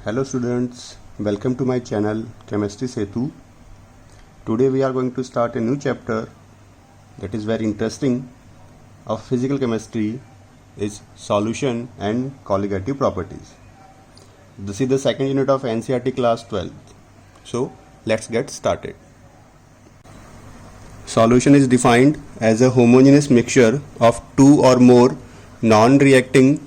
Hello students, welcome to my channel Chemistry Setu. Today we are going to start a new chapter that is very interesting of physical chemistry is solution and colligative properties. This is the second unit of NCERT class 12. So let's get started. Solution is defined as a homogeneous mixture of two or more non-reacting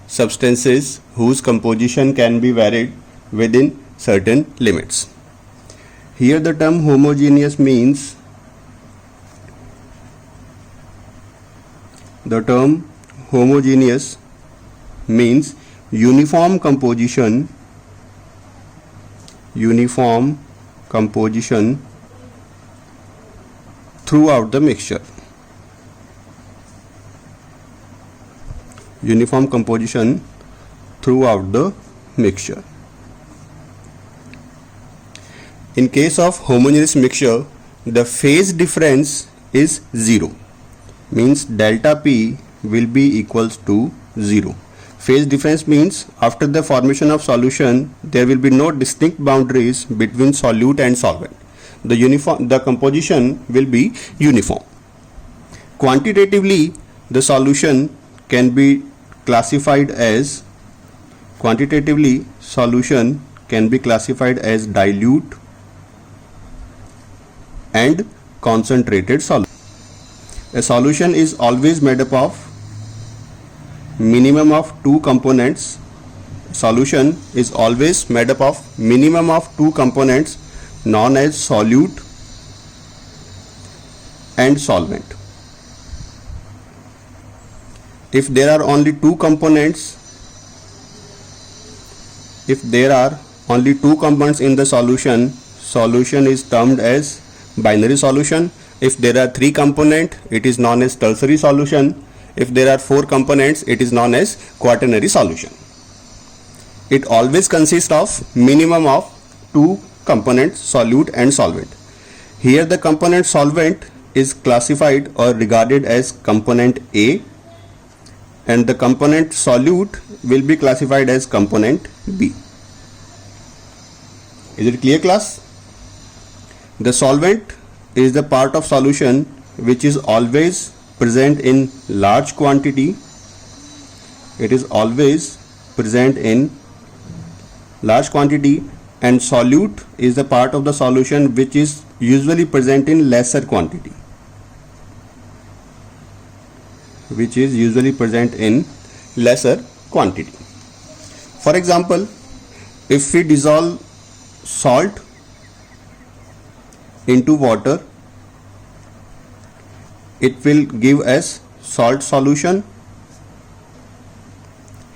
substances whose composition can be varied within certain limits. Here the term homogeneous means uniform composition throughout the mixture. Uniform composition throughout the mixture. In case of homogeneous mixture, the phase difference is 0, means delta P will be equals to 0. Phase difference means after the formation of solution, there will be no distinct boundaries between solute and solvent. The composition will be uniform. Quantitatively, the solution can be classified as dilute and concentrated solution. A solution is always made up of minimum of two components. Solution is always made up of minimum of two components known as solute and solvent. If there are only two components in the solution is termed as binary solution. If there are three components, it is known as tertiary solution. If there are four components, it is known as quaternary solution. It always consists of minimum of two components, solute and solvent. Here the component solvent is classified or regarded as component A, and the component solute will be classified as component B. Is it clear, class? The solvent is the part of solution which is always present in large quantity. It is always present in large quantity, and solute is the part of the solution which is usually present in lesser quantity. For example, if we dissolve salt into water, it will give us salt solution.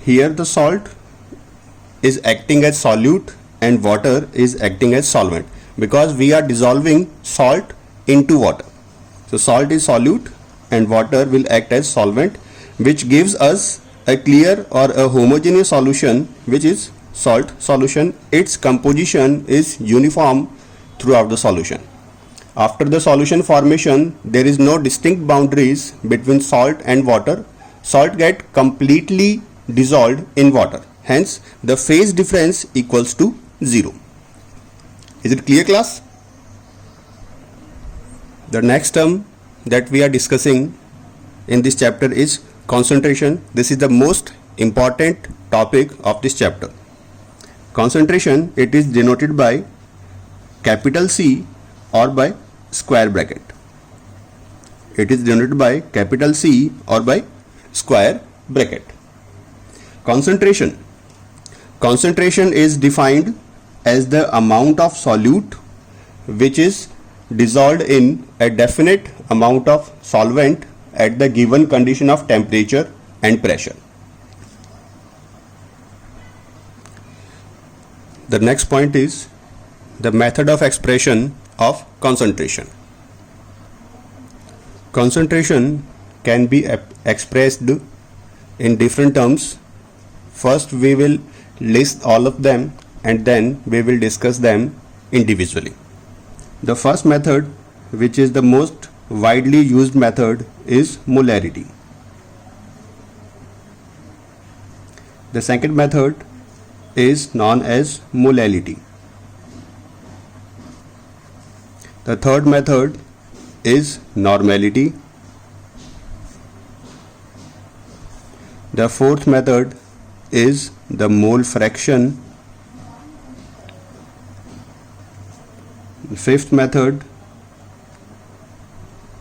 Here the salt is acting as solute and water is acting as solvent, because we are dissolving salt into water. So salt is solute and water will act as solvent, which gives us a clear or a homogeneous solution, which is salt solution. Its composition is uniform throughout the solution. After the solution formation, there is no distinct boundaries between salt and water. Salt gets completely dissolved in water. Hence, the phase difference equals to 0. Is it clear, class? The next term that we are discussing in this chapter is concentration. This is the most important topic of this chapter. Concentration, it is denoted by capital C or by square bracket. Concentration is defined as the amount of solute which is dissolved in a definite amount of solvent at the given condition of temperature and pressure. The next point is the method of expression of concentration. Concentration can be expressed in different terms. First we will list all of them and then we will discuss them individually. The first method, which is the most widely used method, is molarity. The second method is known as molality. The third method is normality. The fourth method is the mole fraction. The fifth method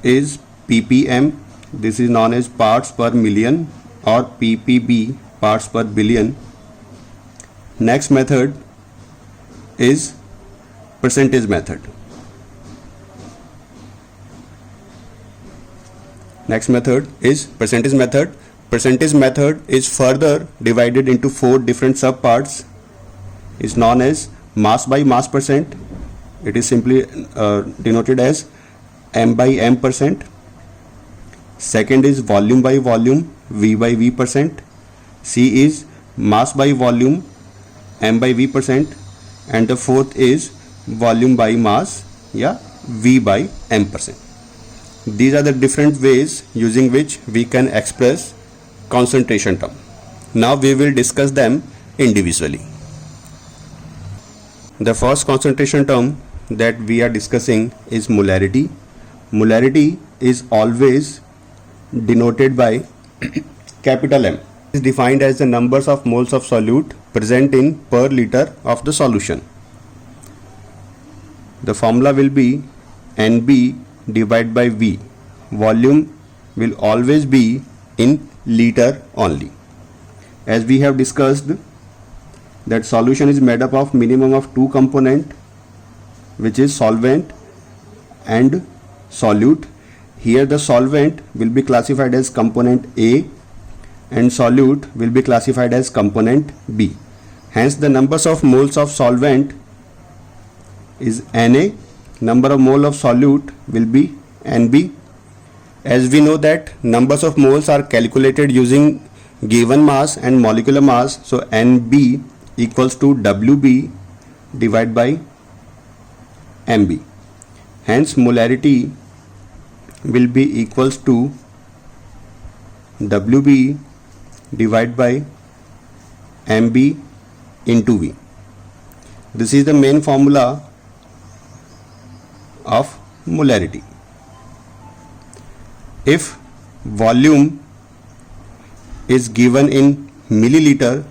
is ppm. This is known as parts per million, or ppb, parts per billion. Next method is percentage method. Next method is percentage method. Percentage method is further divided into 4 different subparts. It's known as mass by mass percent. It is simply denoted as m by m percent. Second is volume by volume, v by v percent. C is mass by volume, m by v percent. And the fourth is volume by mass, v by m percent. These are the different ways using which we can express concentration term. Now we will discuss them individually. The first concentration term that we are discussing is molarity. Molarity is always denoted by capital M. It is defined as the numbers of moles of solute present in per liter of the solution. The formula will be NB divided by V. Volume will always be in liter only. As we have discussed that solution is made up of minimum of 2 components, which is solvent and solute. Here the solvent will be classified as component A and solute will be classified as component B. Hence the numbers of moles of solvent is Na, number of mole of solute will be Nb. As we know that numbers of moles are calculated using given mass and molecular mass, so Nb equals to Wb divided by Mb. Hence molarity will be equals to Wb divided by Mb into V. This is the main formula of molarity. If volume is given in milliliter,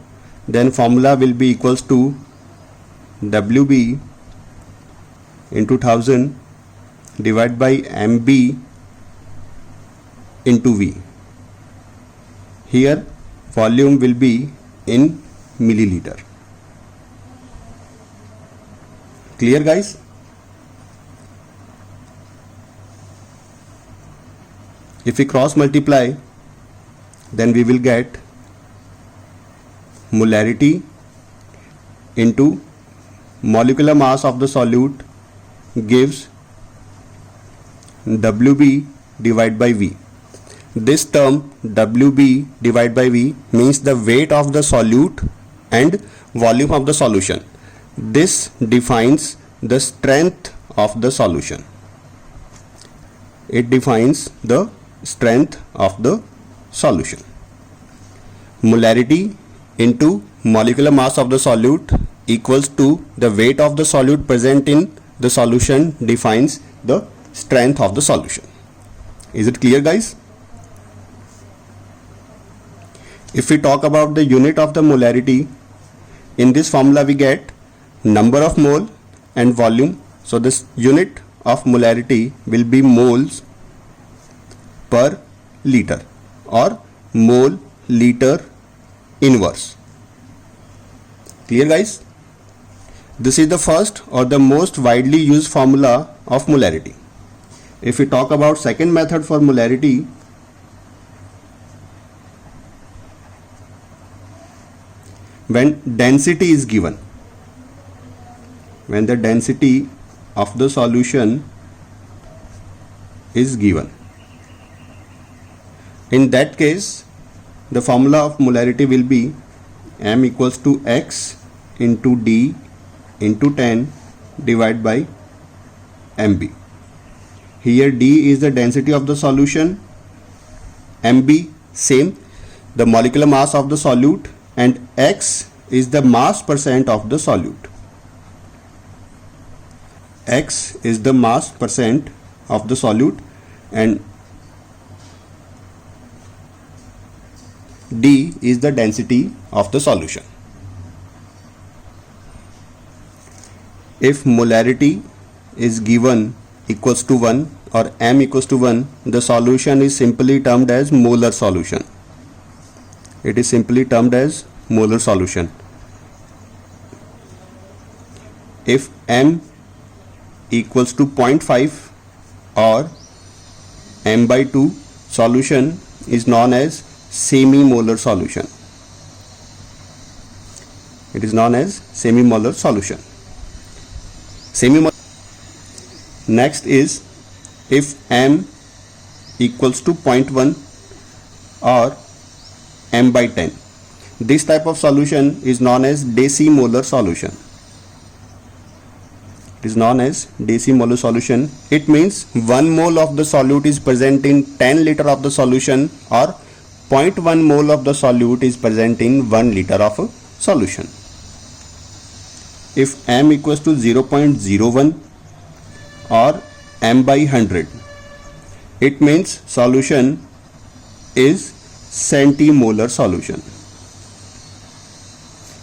then formula will be equals to Wb into 1000 divided by Mb into V. Here volume will be in milliliter. Clear, guys? If we cross multiply, then we will get molarity into molecular mass of the solute gives Wb divided by V. This term Wb divided by V means the weight of the solute and volume of the solution. This defines the strength of the solution. It defines the strength of the solution. Molarity into molecular mass of the solute equals to the weight of the solute present in the solution defines the strength of the solution. Is it clear, guys? If we talk about the unit of the molarity, in this formula we get number of mole and volume. So this unit of molarity will be moles per liter or mole liter inverse. Clear, guys? This is the first or the most widely used formula of molarity. If we talk about second method for molarity, when density is given, when the density of the solution is given, in that case the formula of molarity will be M equals to X into D into 10 divided by Mb. Here D is the density of the solution, Mb same the molecular mass of the solute, and X is the mass percent of the solute. X is the mass percent of the solute and D is the density of the solution. If molarity is given equals to 1 or m equals to 1, the solution is simply termed as molar solution. It is simply termed as molar solution. If m equals to 0.5 or m by 2, solution is known as semi-molar solution. It is known as semi-molar solution. Next is if m equals to 0.1 or m by 10. This type of solution is known as decimolar solution. It is known as decimolar solution. It means 1 mole of the solute is present in 10 liter of the solution, or 0.1 mole of the solute is present in 1 liter of a solution. If m equals to 0.01 or m by 100, it means solution is centimolar solution.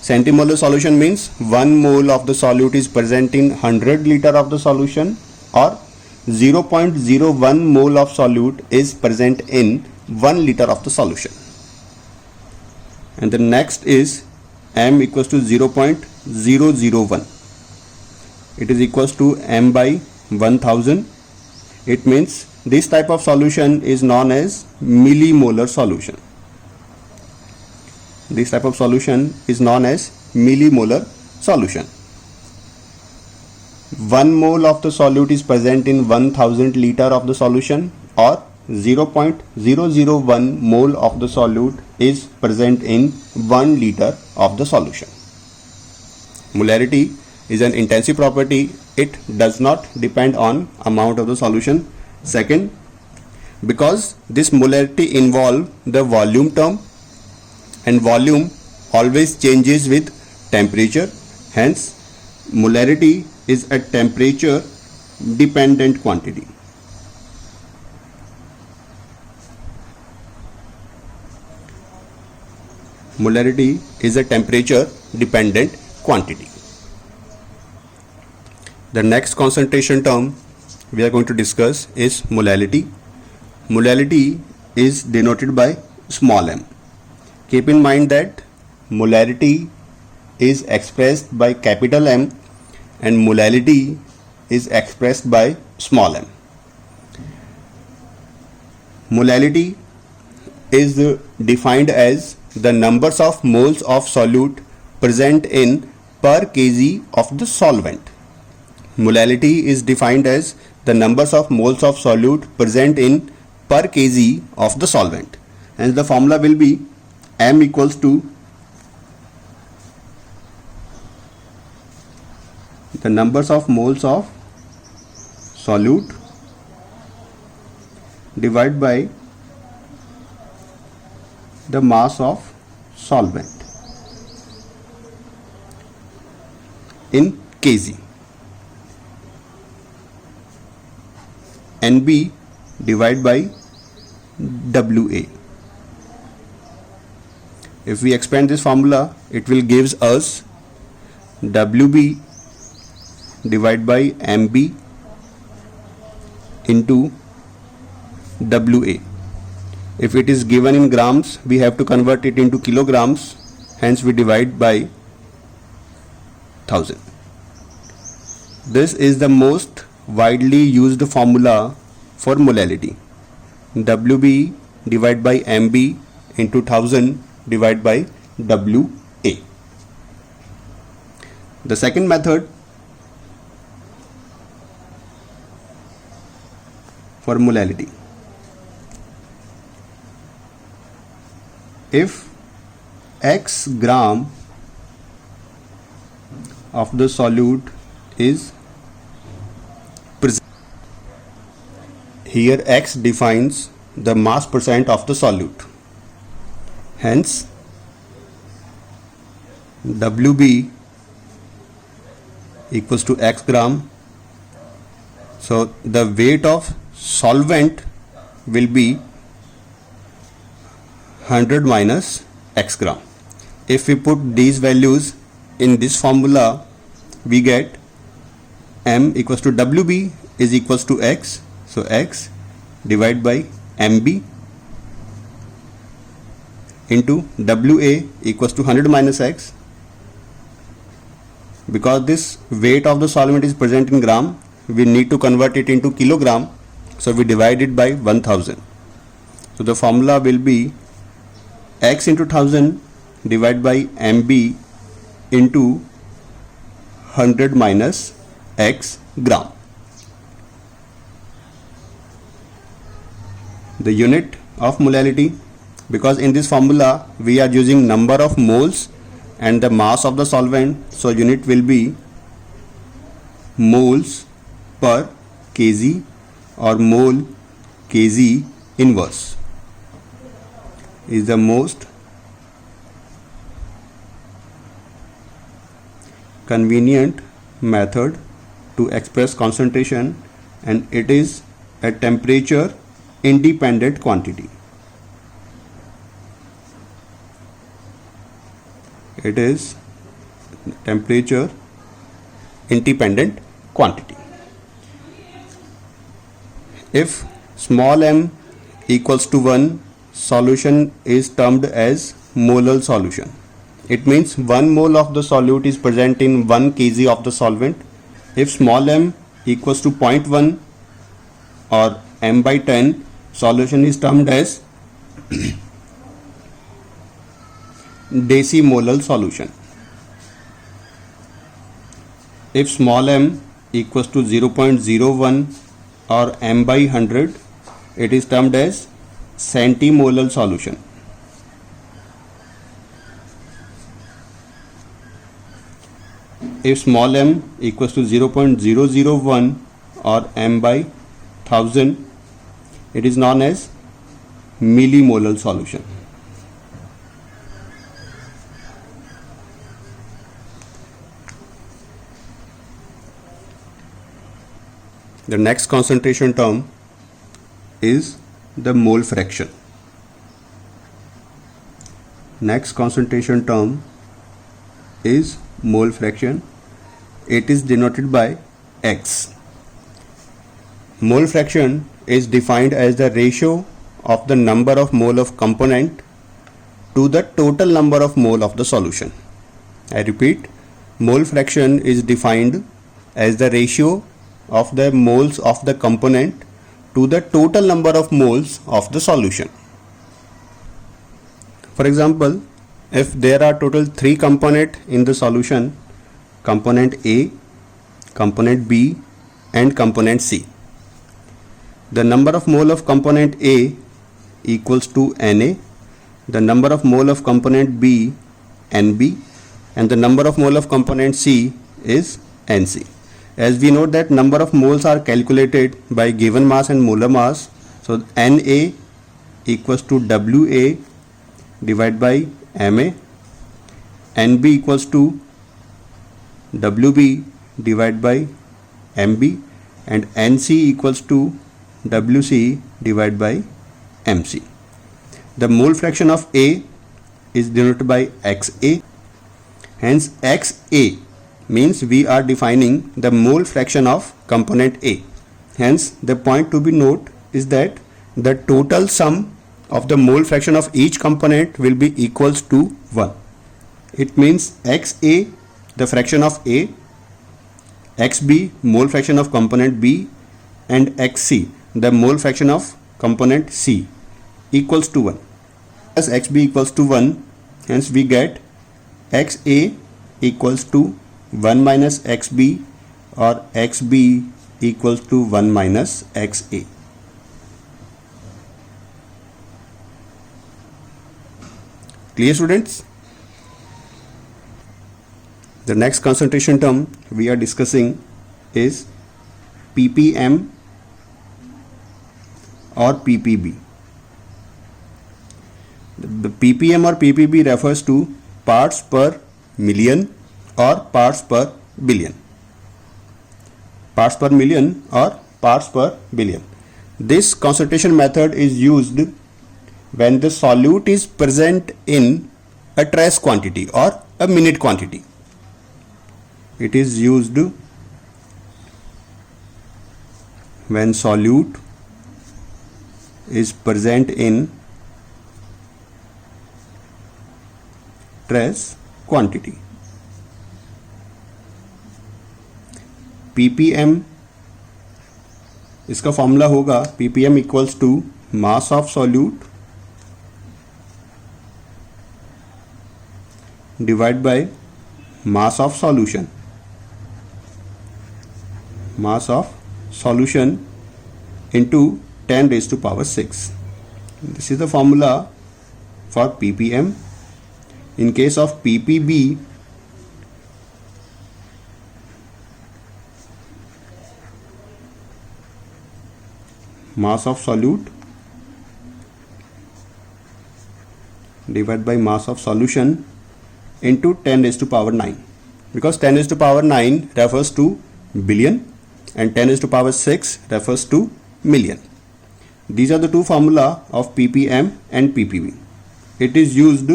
Centimolar solution means 1 mole of the solute is present in 100 liter of the solution, or 0.01 mole of solute is present in 1 liter of the solution. And the next is m equals to 0.001. It is equals to m by 1000. It means this type of solution is known as millimolar solution. This type of solution is known as millimolar solution. 1 mole of the solute is present in 1000 liter of the solution, or 0.001 mole of the solute is present in 1 liter of the solution. Molarity is an intensive property. It does not depend on amount of the solution. Second, because this molarity involves the volume term, and volume always changes with temperature, hence molarity is a temperature dependent quantity. Molarity is a temperature dependent quantity. The next concentration term we are going to discuss is molality. Molality is denoted by small m. Keep in mind that molarity is expressed by capital M and molality is expressed by small m. Molality is defined as the numbers of moles of solute present in per kg of the solvent. Molality is defined as the numbers of moles of solute present in per kg of the solvent. Hence the formula will be m equals to the numbers of moles of solute divided by the mass of solvent in kg. NB divided by WA. If we expand this formula, it will gives us WB divided by MB into WA. If it is given in grams, we have to convert it into kilograms, hence we divide by 1000. This is the most widely used formula for molality. WB divided by MB into 1000 divided by WA. The second method for molality. If X gram of the solute is present, here X defines the mass percent of the solute. Hence, WB equals to x gram. So the weight of solvent will be 100 minus x gram. If we put these values in this formula, we get M equals to WB is equals to x. So x divided by MB into WA equals to 100 minus x. Because this weight of the solvent is present in gram, we need to convert it into kilogram. So we divide it by 1000. So the formula will be x into 1000 divided by MB into 100 minus x gram. The unit of molality, because in this formula we are using number of moles and the mass of the solvent, so unit will be moles per kg or mole kg inverse, is the most convenient method to express concentration, and it is a temperature independent quantity. It is temperature independent quantity. If small m equals to 1, solution is termed as molar solution. It means 1 mole of the solute is present in 1 kg of the solvent. If small m equals to 0.1 or m by 10, solution is termed as decimolar solution. If small m equals to 0.01 or m by 100, it is termed as centimolar solution. If small m equals to 0.001 or m by 1000, it is known as millimolar solution. The next concentration term is the mole fraction. Next concentration term is mole fraction. It is denoted by X. Mole fraction is defined as the ratio of the number of mole of component to the total number of mole of the solution. I repeat, mole fraction is defined as the ratio of the moles of the component to the total number of moles of the solution. For example, if there are total 3 components in the solution, component A, component B and component C, the number of mole of component A equals to Na, the number of mole of component B Nb, and the number of mole of component C is Nc. As we know that number of moles are calculated by given mass and molar mass, so Na equals to Wa divided by Ma, Nb equals to Wb divided by Mb, and Nc equals to Wc divided by Mc. The mole fraction of A is denoted by Xa. Hence Xa means we are defining the mole fraction of component A. Hence the point to be noted is that the total sum of the mole fraction of each component will be equals to 1. It means Xa, the fraction of A, Xb, mole fraction of component B, and Xc, the mole fraction of component C, equals to 1. As Xb equals to 1, hence we get Xa equals to 1 minus Xb, or Xb equals to 1 minus Xa. Clear, students? The next concentration term we are discussing is ppm or ppb. The ppm or ppb refers to parts per million or parts per billion. Parts per million or parts per billion. This concentration method is used when the solute is present in a trace quantity or a minute quantity. It is used when solute is present in trace quantity. ppm इसका formula होगा ppm equals to mass of solute divide by mass of solution. Mass of solution into 10 raised to power 6. This is the formula for ppm. In case of ppb, mass of solute divided by mass of solution into 10 raised to power 9, because 10 raised to power 9 refers to billion and 10 raised to power 6 refers to million. These are the two formula of ppm and ppb. It is used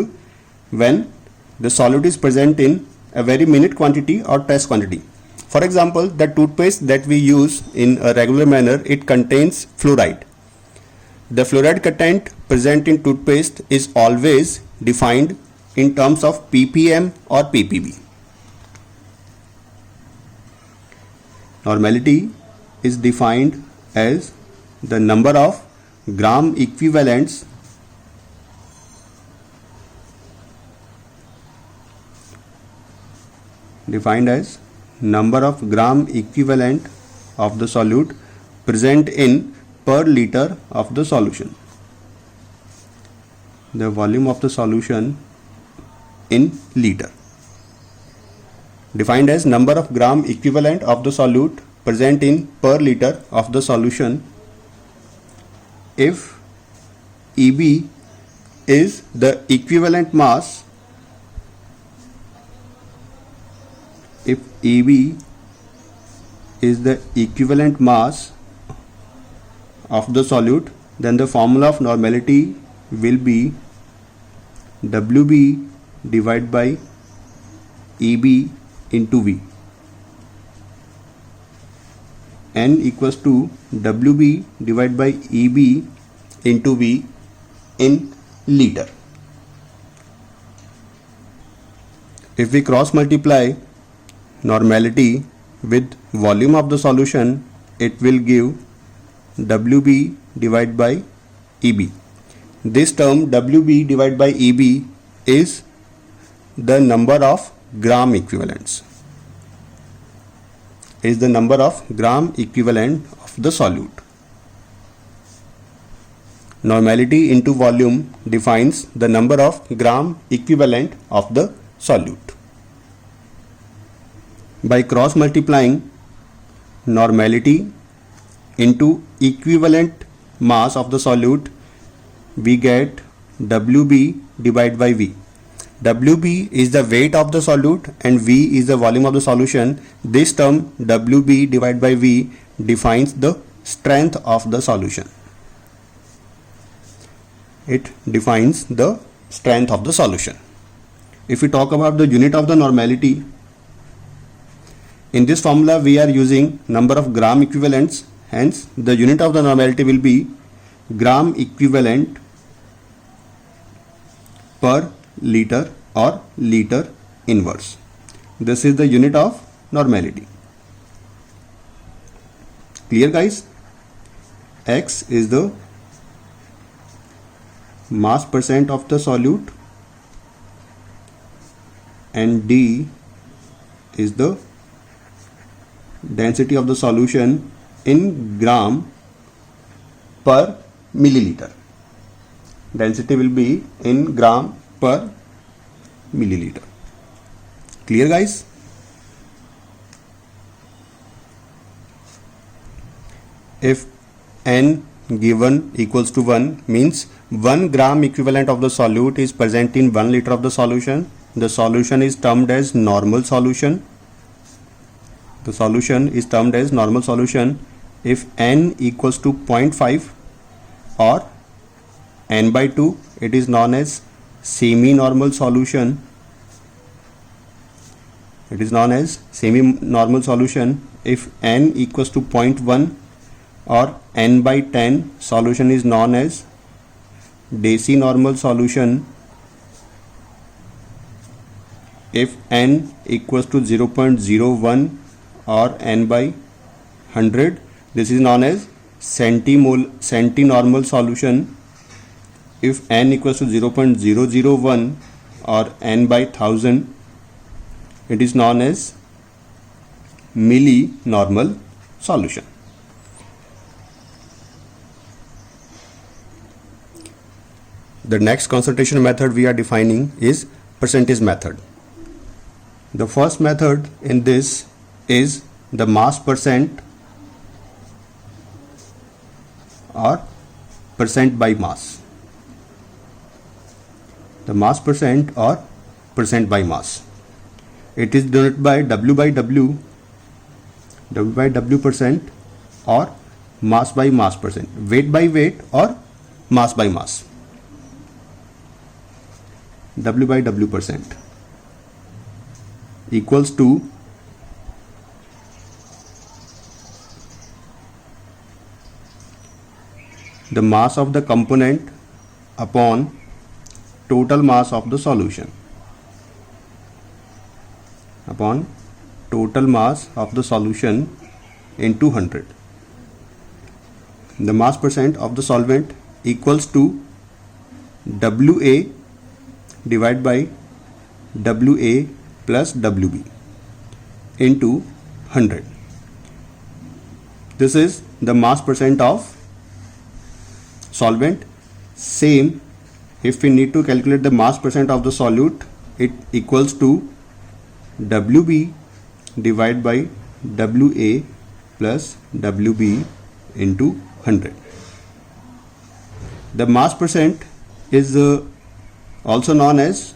when the solute is present in a very minute quantity or trace quantity. For example, the toothpaste that we use in a regular manner, it contains fluoride. The fluoride content present in toothpaste is always defined in terms of ppm or ppb. Normality is defined as the number of gram equivalents of the solute present in per liter of the solution. The volume of the solution in liter. Defined as number of gram equivalent of the solute present in per liter of the solution. If EB is the equivalent mass, of the solute, then the formula of normality will be WB divided by EB into V. N equals to WB divided by EB into V in liter. If we cross multiply normality with volume of the solution, it will give WB divided by EB. This term WB divided by EB is the number of gram equivalents. Is the number of gram equivalent of the solute. Normality into volume defines the number of gram equivalent of the solute. By cross multiplying normality into equivalent mass of the solute, we get WB divided by V. WB is the weight of the solute and V is the volume of the solution. This term WB divided by V defines the strength of the solution. It defines the strength of the solution. If we talk about the unit of the normality, in this formula we are using number of gram equivalents, hence the unit of the normality will be gram equivalent per liter or liter inverse. This is the unit of normality. Clear guys? X is the mass percent of the solute and D is the density of the solution in gram per milliliter. Density will be in gram per milliliter. Clear guys? If n given equals to 1 means 1 gram equivalent of the solute is present in 1 liter of the solution, the solution is termed as normal solution. The solution is termed as normal solution if n equals to 0.5 or n by 2. It is known as semi-normal solution. It is known as semi-normal solution if n equals to 0.1 or n by 10. Solution is known as decinormal solution if n equals to 0.01 or n by 100. This is known as centinormal solution if n equals to 0.001 or n by 1000. It is known as millinormal solution. The next concentration method we are defining is percentage method. The first method in this is the mass percent or percent by mass. The mass percent or percent by mass. It is denoted by W by W percent or mass by mass percent, weight by weight or mass by mass. W by W percent equals to the mass of the component upon total mass of the solution, upon total mass of the solution into 100. The mass percent of the solvent equals to WA divided by WA plus WB into 100. This is the mass percent of solvent. Same, if we need to calculate the mass percent of the solute, it equals to WB divided by WA plus WB into 100. The mass percent is also known as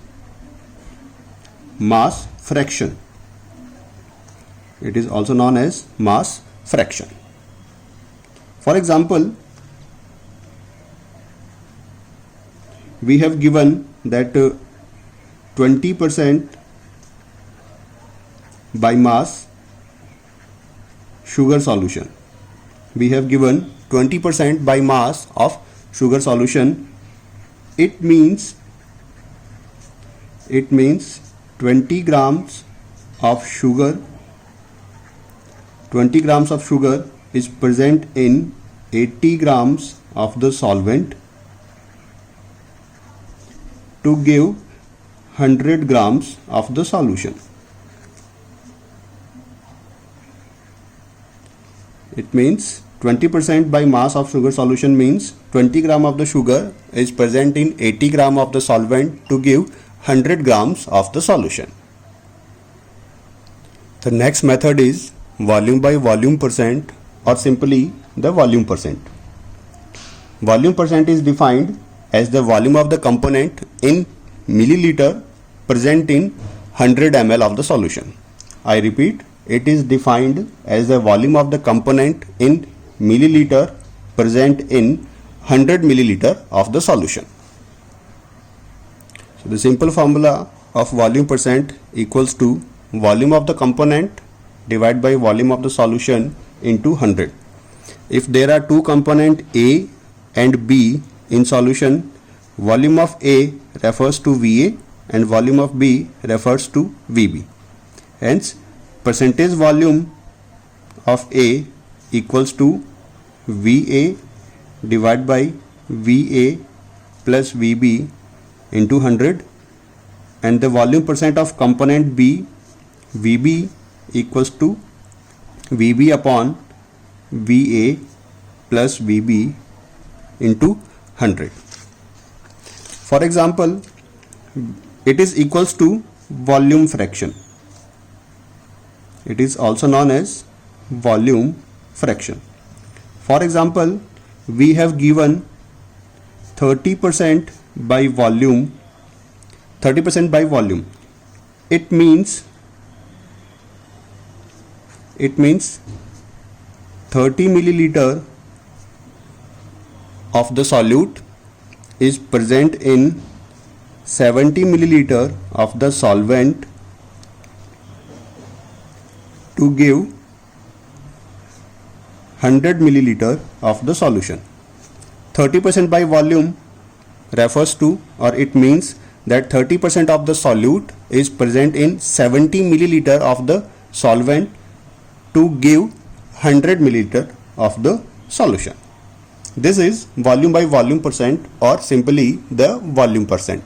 mass fraction. It is also known as mass fraction. For example, we have given that 20% by mass sugar solution. We have given 20% by mass of sugar solution. It means 20 grams of sugar. 20 grams of sugar is present in 80 grams of the solvent to give 100 grams of the solution. It means 20% by mass of sugar solution means 20 gram of the sugar is present in 80 gram of the solvent to give 100 grams of the solution. The next method is volume by volume percent, or simply the volume percent. Volume percent is defined as the volume of the component in milliliter present in 100 ml of the solution. I repeat, it is defined as the volume of the component in milliliter present in 100 milliliter of the solution. So the simple formula of volume percent equals to volume of the component divided by volume of the solution into 100. If there are two components A and B in solution, volume of A refers to VA and volume of B refers to VB. Hence, percentage volume of A equals to VA divided by VA plus VB into 100, and the volume percent of component B, VB, equals to VB upon VA plus VB into 100. For example, it is equals to volume fraction. It is also known as volume fraction. For example, we have given 30% by volume. 30% by volume it means 30 milliliter of the solute is present in 70 milliliter of the solvent to give 100 milliliter of the solution. 30% by volume refers to, or it means that 30% of the solute is present in 70 milliliter of the solvent to give 100 milliliter of the solution. This is volume by volume percent, or simply the volume percent.